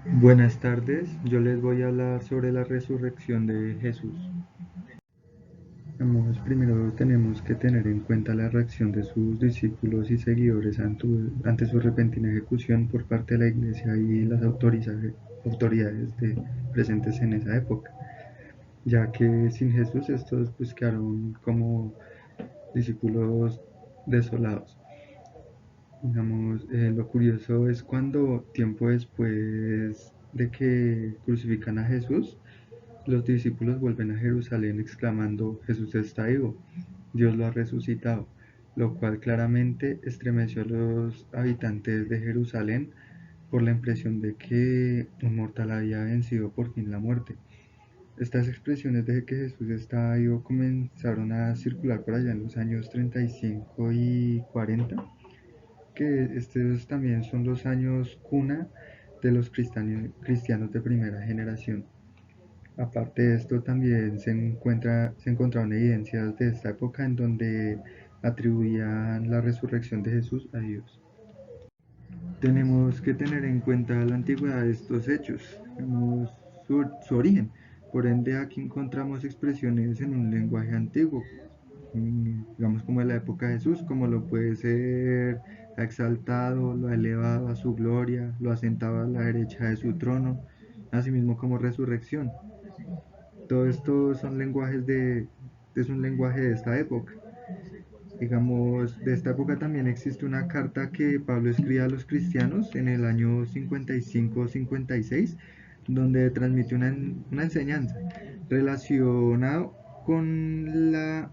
Buenas tardes, yo les voy a hablar sobre la resurrección de Jesús. Primero tenemos que tener en cuenta la reacción de sus discípulos y seguidores ante su repentina ejecución por parte de la iglesia y las autoridades presentes en esa época, ya que sin Jesús estos pues quedaron como discípulos desolados. Lo curioso es cuando tiempo después de que crucifican a Jesús, los discípulos vuelven a Jerusalén exclamando: Jesús está vivo, Dios lo ha resucitado, lo cual claramente estremeció a los habitantes de Jerusalén por la impresión de que un mortal había vencido por fin la muerte. Estas expresiones de que Jesús está vivo comenzaron a circular por allá en los años 35 y 40, que estos también son los años cuna de los cristianos de primera generación. Aparte de esto, también se encontraron evidencias de esta época en donde atribuían la resurrección de Jesús a Dios. Tenemos que tener en cuenta la antigüedad de estos hechos, su origen. Por ende, aquí encontramos expresiones en un lenguaje antiguo, digamos como de la época de Jesús, como lo puede ser: ha exaltado, lo ha elevado a su gloria, lo ha sentado a la derecha de su trono, asimismo como resurrección. Todo esto son es un lenguaje de esta época. Digamos, de esta época también existe una carta que Pablo escribe a los cristianos en el año 55 o 56, donde transmite una enseñanza relacionada con la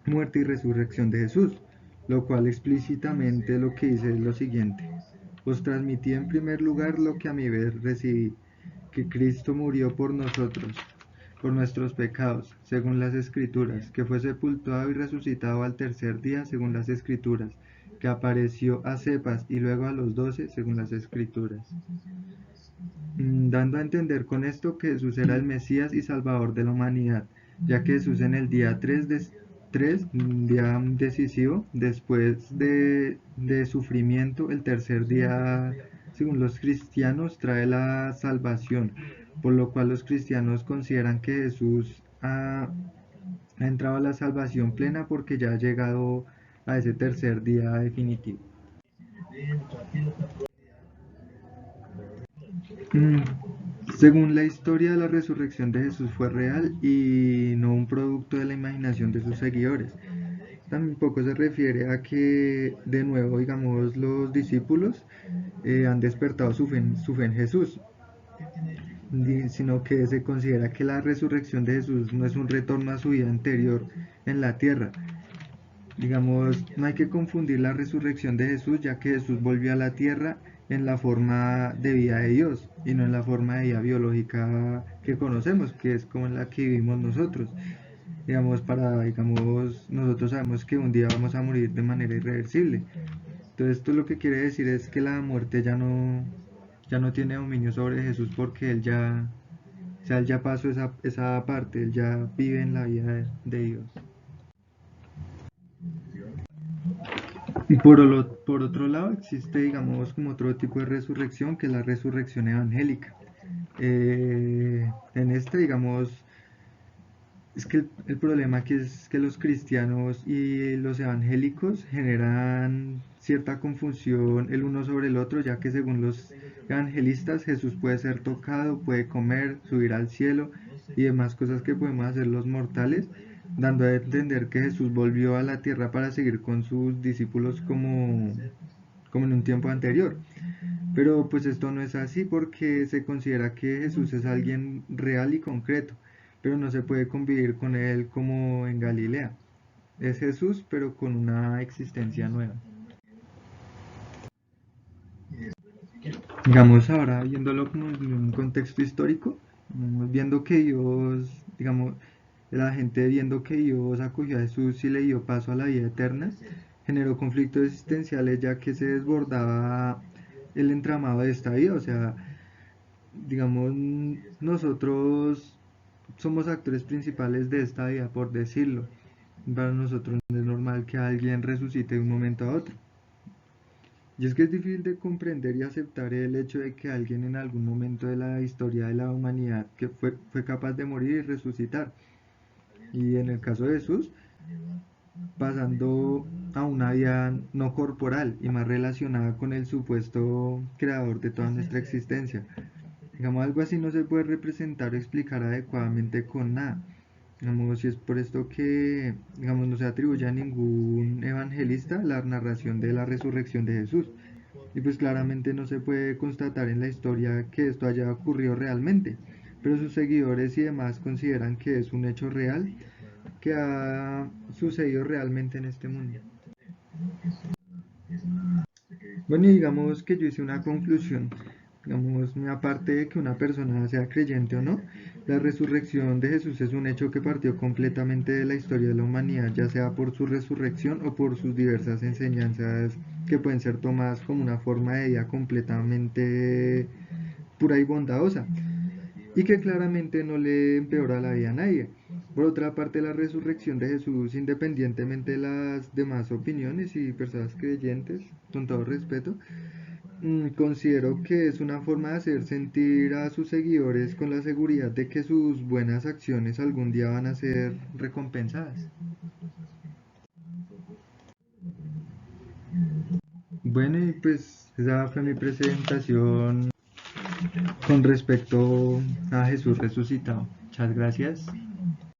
muerte y resurrección de Jesús, lo cual explícitamente lo que dice es lo siguiente: os transmití en primer lugar lo que a mi vez recibí, que Cristo murió por nosotros, por nuestros pecados, según las Escrituras, que fue sepultado y resucitado al tercer día, según las Escrituras, que apareció a Cepas y luego a los 12, según las Escrituras. Dando a entender con esto que Jesús era el Mesías y Salvador de la humanidad, ya que Jesús en el día 3, un día decisivo, después de sufrimiento, el tercer día, según los cristianos, trae la salvación, por lo cual los cristianos consideran que Jesús ha entrado a la salvación plena porque ya ha llegado a ese tercer día definitivo. Mm, Según la historia, la resurrección de Jesús fue real y no un producto de la imaginación de sus seguidores. Tampoco se refiere a que, de nuevo, digamos, los discípulos han despertado su fe en Jesús, sino que se considera que la resurrección de Jesús no es un retorno a su vida anterior en la tierra. Digamos, no hay que confundir la resurrección de Jesús, ya que Jesús volvió a la tierra en la forma de vida de Dios y no en la forma de vida biológica que conocemos, que es como en la que vivimos nosotros. Digamos, nosotros sabemos que un día vamos a morir de manera irreversible. Entonces, esto lo que quiere decir es que la muerte ya no tiene dominio sobre Jesús, porque o sea, él ya pasó esa parte, él ya vive en la vida de Dios. Y por otro lado, existe, digamos, como otro tipo de resurrección, que es la resurrección evangélica. En este, digamos, es que el problema aquí es que los cristianos y los evangélicos generan cierta confusión el uno sobre el otro, ya que según los evangelistas Jesús puede ser tocado, puede comer, subir al cielo y demás cosas que podemos hacer los mortales, dando a entender que Jesús volvió a la tierra para seguir con sus discípulos como en un tiempo anterior. Pero pues esto no es así, porque se considera que Jesús es alguien real y concreto, pero no se puede convivir con él como en Galilea. Es Jesús, pero con una existencia nueva. Digamos, ahora viéndolo como en un contexto histórico, viendo que Dios, digamos, la gente viendo que Dios acogió a Jesús y le dio paso a la vida eterna, generó conflictos existenciales, ya que se desbordaba el entramado de esta vida. O sea, digamos, nosotros somos actores principales de esta vida, por decirlo. Para nosotros no es normal que alguien resucite de un momento a otro. Y es que es difícil de comprender y aceptar el hecho de que alguien en algún momento de la historia de la humanidad que fue capaz de morir y resucitar. Y en el caso de Jesús, pasando a una vida no corporal y más relacionada con el supuesto creador de toda nuestra existencia. Digamos, algo así no se puede representar o explicar adecuadamente con nada. Digamos, y es por esto que, digamos, no se atribuye a ningún evangelista la narración de la resurrección de Jesús. Y pues claramente no se puede constatar en la historia que esto haya ocurrido realmente, pero sus seguidores y demás consideran que es un hecho real que ha sucedido realmente en este mundo. Bueno, y digamos que yo hice una conclusión. Digamos, aparte de que una persona sea creyente o no, la resurrección de Jesús es un hecho que partió completamente de la historia de la humanidad, ya sea por su resurrección o por sus diversas enseñanzas que pueden ser tomadas como una forma de vida completamente pura y bondadosa, y que claramente no le empeora la vida a nadie. Por otra parte, la resurrección de Jesús, independientemente de las demás opiniones y personas creyentes, con todo respeto, considero que es una forma de hacer sentir a sus seguidores con la seguridad de que sus buenas acciones algún día van a ser recompensadas. Bueno, y pues esa fue mi presentación con respecto a Jesús resucitado. Muchas gracias.